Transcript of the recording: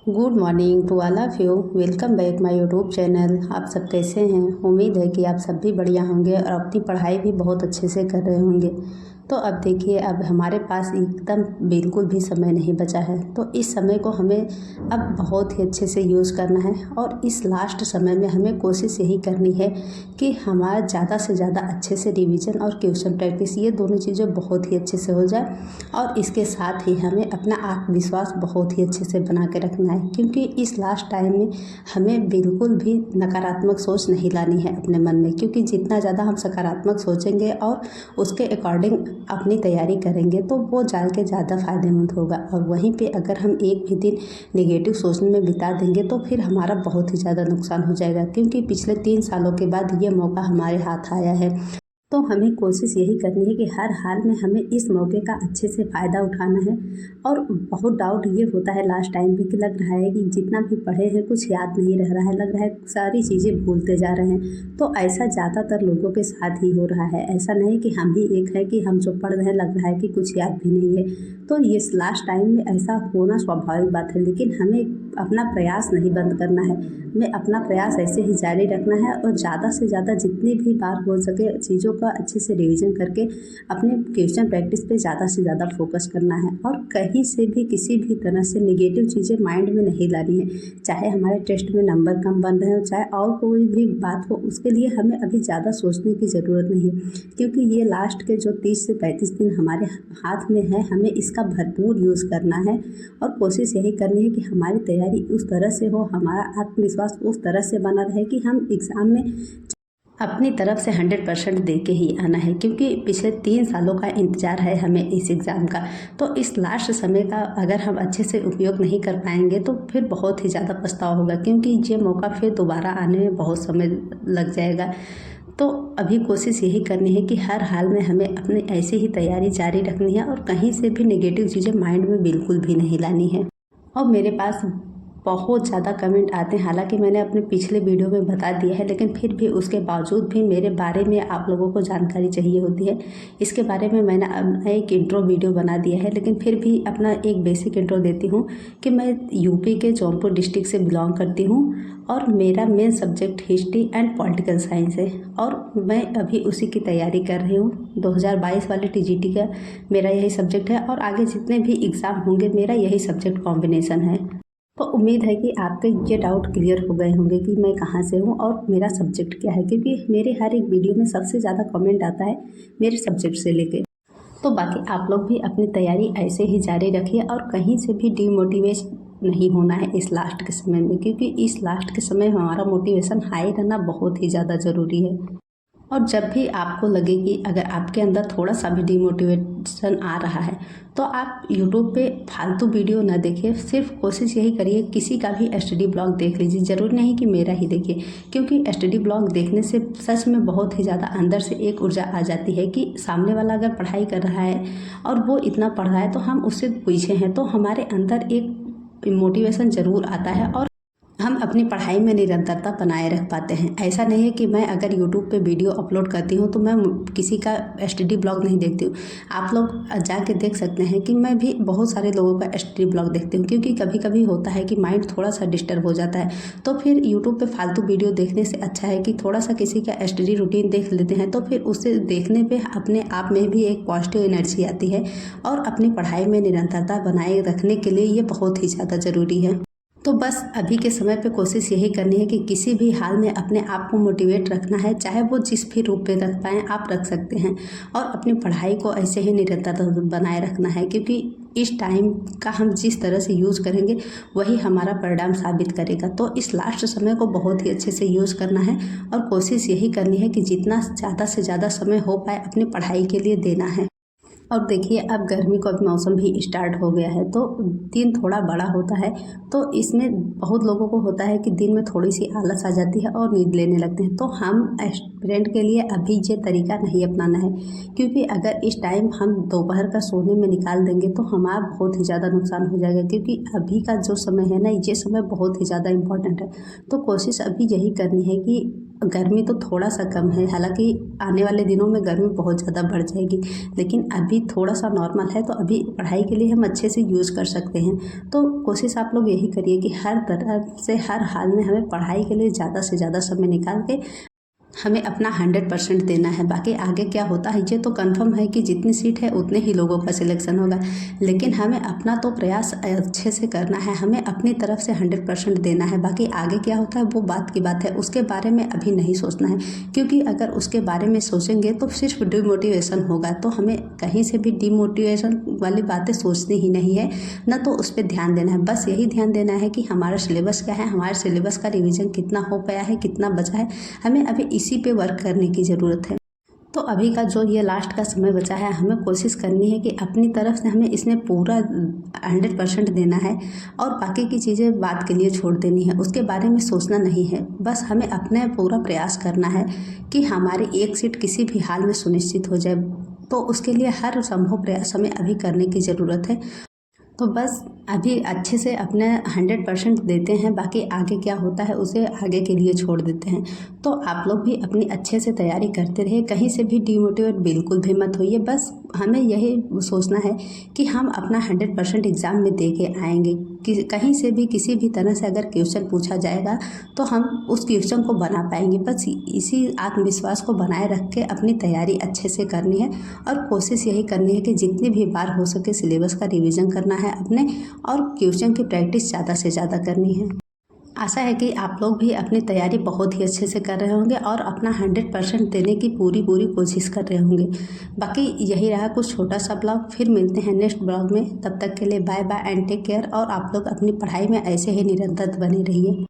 Good morning to all of you. Welcome back my YouTube channel. आप सब कैसे हैं? उम्मीद है कि आप सब भी बढ़िया होंगे और अपनी पढ़ाई भी बहुत अच्छे से कर रहे होंगे। तो अब देखिए, अब हमारे पास एकदम बिल्कुल भी समय नहीं बचा है, तो इस समय को हमें अब बहुत ही अच्छे से यूज़ करना है। और इस लास्ट समय में हमें कोशिश यही करनी है कि हमारा ज़्यादा से ज़्यादा अच्छे से रिवीजन और क्वेश्चन प्रैक्टिस, ये दोनों चीज़ें बहुत ही अच्छे से हो जाए। और इसके साथ ही हमें अपना आत्मविश्वास बहुत ही अच्छे से बना के रखना है, क्योंकि इस लास्ट टाइम में हमें बिल्कुल भी नकारात्मक सोच नहीं लानी है अपने मन में, क्योंकि जितना ज़्यादा हम सकारात्मक सोचेंगे और उसके अकॉर्डिंग अपनी तैयारी करेंगे तो वो जाके ज़्यादा फ़ायदेमंद होगा। और वहीं पे अगर हम एक भी दिन नेगेटिव सोचने में बिता देंगे तो फिर हमारा बहुत ही ज़्यादा नुकसान हो जाएगा, क्योंकि पिछले 3 सालों के बाद ये मौका हमारे हाथ आया है। तो हमें कोशिश यही करनी है कि हर हाल में हमें इस मौके का अच्छे से फ़ायदा उठाना है। और बहुत डाउट ये होता है लास्ट टाइम पे कि लग रहा है कि जितना भी पढ़े हैं कुछ याद नहीं रह रहा है, लग रहा है सारी चीज़ें भूलते जा रहे हैं। तो ऐसा ज़्यादातर लोगों के साथ ही हो रहा है। ऐसा नहीं कि हम ही एक है कि हम जो पढ़ रहे हैं लग रहा है कि कुछ याद भी नहीं है। तो ये लास्ट टाइम में ऐसा होना स्वाभाविक बात है, लेकिन हमें अपना प्रयास नहीं बंद करना है। हमें अपना प्रयास ऐसे ही जारी रखना है और ज़्यादा से ज़्यादा जितनी भी बार हो सके चीज़ों का अच्छे से रिवीजन करके अपने क्वेश्चन प्रैक्टिस पे ज़्यादा से ज़्यादा फोकस करना है। और कहीं से भी किसी भी तरह से नेगेटिव चीज़ें माइंड में नहीं लानी है। चाहे हमारे टेस्ट में नंबर कम बन रहे हो, चाहे और कोई भी बात हो, उसके लिए हमें अभी ज़्यादा सोचने की ज़रूरत नहीं है, क्योंकि ये लास्ट के जो 30 से 35 दिन हमारे हाथ में है, हमें इसका भरपूर यूज़ करना है। और कोशिश यही करनी है कि हमारी तैयारी उस तरह से हो, हमारा आत्मविश्वास उस तरह से बना रहे कि हम एग्ज़ाम में अपनी तरफ से 100% दे के ही आना है, क्योंकि पिछले 3 सालों का इंतज़ार है हमें इस एग्ज़ाम का। तो इस लास्ट समय का अगर हम अच्छे से उपयोग नहीं कर पाएंगे तो फिर बहुत ही ज़्यादा पछतावा होगा, क्योंकि ये मौका फिर दोबारा आने में बहुत समय लग जाएगा। तो अभी कोशिश यही करनी है कि हर हाल में हमें अपनी ऐसे ही तैयारी जारी रखनी है और कहीं से भी नेगेटिव चीज़ें माइंड में बिल्कुल भी नहीं लानी है। और मेरे पास बहुत ज़्यादा कमेंट आते हैं, हालांकि मैंने अपने पिछले वीडियो में बता दिया है, लेकिन फिर भी उसके बावजूद भी मेरे बारे में आप लोगों को जानकारी चाहिए होती है। इसके बारे में मैंने अपना एक इंट्रो वीडियो बना दिया है, लेकिन फिर भी अपना एक बेसिक इंट्रो देती हूँ कि मैं यूपी के जौनपुर डिस्ट्रिक्ट से बिलोंग करती हूँ और मेरा main subject history and political science है। और मैं अभी उसी की तैयारी कर रही हूँ। 2022 वाले टीजीटी का मेरा यही सब्जेक्ट है और आगे जितने भी एग्ज़ाम होंगे मेरा यही सब्जेक्ट कॉम्बिनेशन है। तो उम्मीद है कि आपके ये डाउट क्लियर हो गए होंगे कि मैं कहाँ से हूँ और मेरा सब्जेक्ट क्या है, क्योंकि मेरे हर एक वीडियो में सबसे ज़्यादा कमेंट आता है मेरे सब्जेक्ट से लेके। तो बाकी आप लोग भी अपनी तैयारी ऐसे ही जारी रखिए और कहीं से भी डीमोटिवेट नहीं होना है इस लास्ट के समय में, क्योंकि इस लास्ट के समय हमारा मोटिवेशन हाई रहना बहुत ही ज़्यादा ज़रूरी है। और जब भी आपको लगे कि अगर आपके अंदर थोड़ा सा भी डिमोटिवेशन आ रहा है तो आप यूट्यूब पे फालतू वीडियो ना देखिए। सिर्फ कोशिश यही करिए किसी का भी स्टडी ब्लॉग देख लीजिए, ज़रूरी नहीं कि मेरा ही देखिए, क्योंकि स्टडी ब्लॉग देखने से सच में बहुत ही ज़्यादा अंदर से एक ऊर्जा आ जाती है कि सामने वाला अगर पढ़ाई कर रहा है और वो इतना पढ़ रहा है तो हम उससे पीछे हैं, तो हमारे अंदर एक मोटिवेशन ज़रूर आता है और हम अपनी पढ़ाई में निरंतरता बनाए रख पाते हैं। ऐसा नहीं है कि मैं अगर यूट्यूब पे वीडियो अपलोड करती हूँ तो मैं किसी का स्टडी ब्लॉग नहीं देखती हूँ। आप लोग जाके देख सकते हैं कि मैं भी बहुत सारे लोगों का स्टडी ब्लॉग देखती हूँ, क्योंकि कभी कभी होता है कि माइंड थोड़ा सा डिस्टर्ब हो जाता है। तो फिर यूट्यूब पे फालतू वीडियो देखने से अच्छा है कि थोड़ा सा किसी का स्टडी रूटीन देख लेते हैं, तो फिर उसे देखने पर अपने आप में भी एक पॉजिटिव एनर्जी आती है और अपनी पढ़ाई में निरंतरता बनाए रखने के लिए ये बहुत ही ज़्यादा ज़रूरी है। तो बस अभी के समय पे कोशिश यही करनी है कि किसी भी हाल में अपने आप को मोटिवेट रखना है, चाहे वो जिस भी रूप में रख पाएँ आप रख सकते हैं। और अपनी पढ़ाई को ऐसे ही निरंतर बनाए रखना है, क्योंकि इस टाइम का हम जिस तरह से यूज़ करेंगे वही हमारा परिणाम साबित करेगा। तो इस लास्ट समय को बहुत ही अच्छे से यूज़ करना है और कोशिश यही करनी है कि जितना ज़्यादा से ज़्यादा समय हो पाए अपनी पढ़ाई के लिए देना है। और देखिए, अब गर्मी का मौसम भी स्टार्ट हो गया है तो दिन थोड़ा बड़ा होता है, तो इसमें बहुत लोगों को होता है कि दिन में थोड़ी सी आलस आ जाती है और नींद लेने लगते हैं। तो हम स्टूडेंट के लिए अभी ये तरीका नहीं अपनाना है, क्योंकि अगर इस टाइम हम दोपहर का सोने में निकाल देंगे तो हमारा बहुत ही ज़्यादा नुकसान हो जाएगा, क्योंकि अभी का जो समय है ना, ये समय बहुत ही ज़्यादा इम्पोर्टेंट है। तो कोशिश अभी यही करनी है कि गर्मी तो थोड़ा सा कम है, हालांकि आने वाले दिनों में गर्मी बहुत ज़्यादा बढ़ जाएगी, लेकिन अभी थोड़ा सा नॉर्मल है, तो अभी पढ़ाई के लिए हम अच्छे से यूज़ कर सकते हैं। तो कोशिश आप लोग यही करिए कि हर तरह से हर हाल में हमें पढ़ाई के लिए ज़्यादा से ज़्यादा समय निकाल के हमें अपना 100% देना है। बाकी आगे क्या होता है ये तो कंफर्म है कि जितनी सीट है उतने ही लोगों का सिलेक्शन होगा, लेकिन हमें अपना तो प्रयास अच्छे से करना है, हमें अपनी तरफ से 100% देना है। बाकी आगे क्या होता है वो बात की बात है, उसके बारे में अभी नहीं सोचना है, क्योंकि अगर उसके बारे में सोचेंगे तो सिर्फ डिमोटिवेशन होगा। तो हमें कहीं से भी डिमोटिवेशन वाली बातें सोचनी ही नहीं है, ना तो उस पर ध्यान देना है। बस यही ध्यान देना है कि हमारा सिलेबस क्या है, हमारे सिलेबस का रिविज़न कितना हो पाया है, कितना बचा है, हमें अभी इसी पे वर्क करने की ज़रूरत है। तो अभी का जो ये लास्ट का समय बचा है, हमें कोशिश करनी है कि अपनी तरफ से हमें इसमें पूरा 100% देना है, और बाकी की चीज़ें बात के लिए छोड़ देनी है, उसके बारे में सोचना नहीं है। बस हमें अपने पूरा प्रयास करना है कि हमारी एक सीट किसी भी हाल में सुनिश्चित हो जाए। तो उसके लिए हर संभव प्रयास हमें अभी करने की ज़रूरत है। तो बस अभी अच्छे से अपने 100% देते हैं, बाकी आगे क्या होता है उसे आगे के लिए छोड़ देते हैं। तो आप लोग भी अपनी अच्छे से तैयारी करते रहिए, कहीं से भी डिमोटिवेट बिल्कुल भी मत होइए। बस हमें यही सोचना है कि हम अपना 100% एग्ज़ाम में दे के आएंगे। कि कहीं से भी किसी भी तरह से अगर क्वेश्चन पूछा जाएगा तो हम उस क्वेश्चन को बना पाएंगे। बस इसी आत्मविश्वास को बनाए रख के अपनी तैयारी अच्छे से करनी है, और कोशिश यही करनी है कि जितनी भी बार हो सके सिलेबस का रिवीजन करना है अपने, और क्वेश्चन की प्रैक्टिस ज़्यादा से ज़्यादा करनी है। आशा है कि आप लोग भी अपनी तैयारी बहुत ही अच्छे से कर रहे होंगे और अपना 100% देने की पूरी पूरी कोशिश कर रहे होंगे। बाकी यही रहा कुछ छोटा सा ब्लॉग, फिर मिलते हैं नेक्स्ट ब्लॉग में। तब तक के लिए bye bye and take care, और आप लोग अपनी पढ़ाई में ऐसे ही निरंतर बने रहिए।